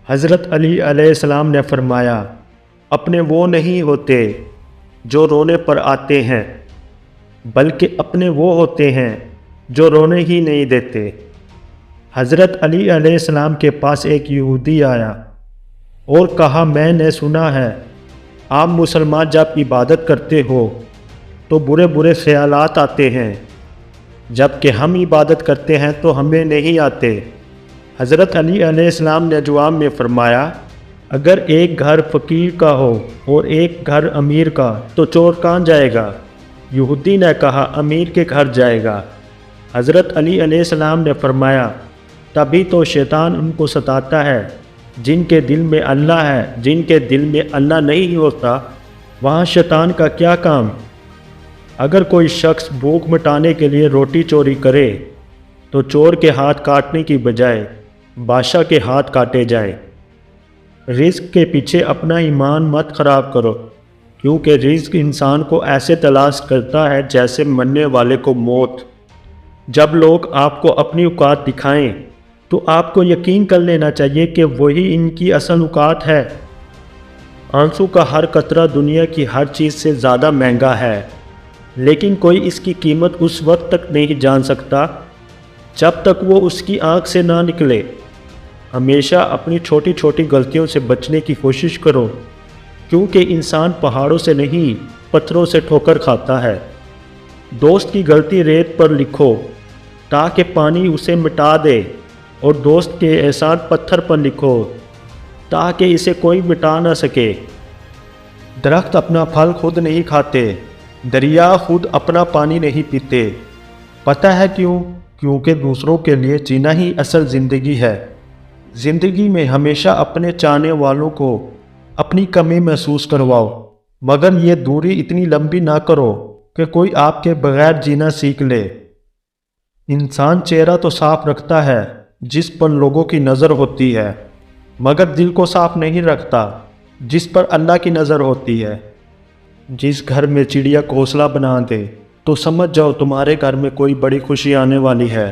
حضرت علی علیہ السلام نے فرمایا، اپنے وہ نہیں ہوتے جو رونے پر آتے ہیں، بلکہ اپنے وہ ہوتے ہیں جو رونے ہی نہیں دیتے۔ حضرت علی علیہ السلام کے پاس ایک یہودی آیا اور کہا، میں نے سنا ہے آپ مسلمان جب عبادت کرتے ہو تو برے برے خیالات آتے ہیں، جب کہ ہم عبادت کرتے ہیں تو ہمیں نہیں آتے۔ حضرت علی علیہ السلام نے جواب میں فرمایا، اگر ایک گھر فقیر کا ہو اور ایک گھر امیر کا تو چور کہاں جائے گا؟ یہودی نے کہا، امیر کے گھر جائے گا۔ حضرت علی علیہ السلام نے فرمایا، تبھی تو شیطان ان کو ستاتا ہے جن کے دل میں اللہ ہے، جن کے دل میں اللہ نہیں ہوتا وہاں شیطان کا کیا کام؟ اگر کوئی شخص بھوک مٹانے کے لیے روٹی چوری کرے تو چور کے ہاتھ کاٹنے کی بجائے بادشاہ کے ہاتھ کاٹے جائے۔ رزق کے پیچھے اپنا ایمان مت خراب کرو، کیونکہ رزق انسان کو ایسے تلاش کرتا ہے جیسے مرنے والے کو موت۔ جب لوگ آپ کو اپنی اوقات دکھائیں تو آپ کو یقین کر لینا چاہیے کہ وہی ان کی اصل اوقات ہے۔ آنسو کا ہر قطرہ دنیا کی ہر چیز سے زیادہ مہنگا ہے، لیکن کوئی اس کی قیمت اس وقت تک نہیں جان سکتا جب تک وہ اس کی آنکھ سے نہ نکلے۔ ہمیشہ اپنی چھوٹی چھوٹی غلطیوں سے بچنے کی کوشش کرو، کیونکہ انسان پہاڑوں سے نہیں پتھروں سے ٹھوکر کھاتا ہے۔ دوست کی غلطی ریت پر لکھو تاکہ پانی اسے مٹا دے، اور دوست کے احسان پتھر پر لکھو تاکہ اسے کوئی مٹا نہ سکے۔ درخت اپنا پھل خود نہیں کھاتے، دریا خود اپنا پانی نہیں پیتے۔ پتہ ہے کیوں؟ کیونکہ دوسروں کے لیے جینا ہی اصل زندگی ہے۔ زندگی میں ہمیشہ اپنے چاہنے والوں کو اپنی کمی محسوس کرواؤ، مگر یہ دوری اتنی لمبی نہ کرو کہ کوئی آپ کے بغیر جینا سیکھ لے۔ انسان چہرہ تو صاف رکھتا ہے جس پر لوگوں کی نظر ہوتی ہے، مگر دل کو صاف نہیں رکھتا جس پر اللہ کی نظر ہوتی ہے۔ جس گھر میں چڑیا گھونسلہ بنا دے تو سمجھ جاؤ تمہارے گھر میں کوئی بڑی خوشی آنے والی ہے۔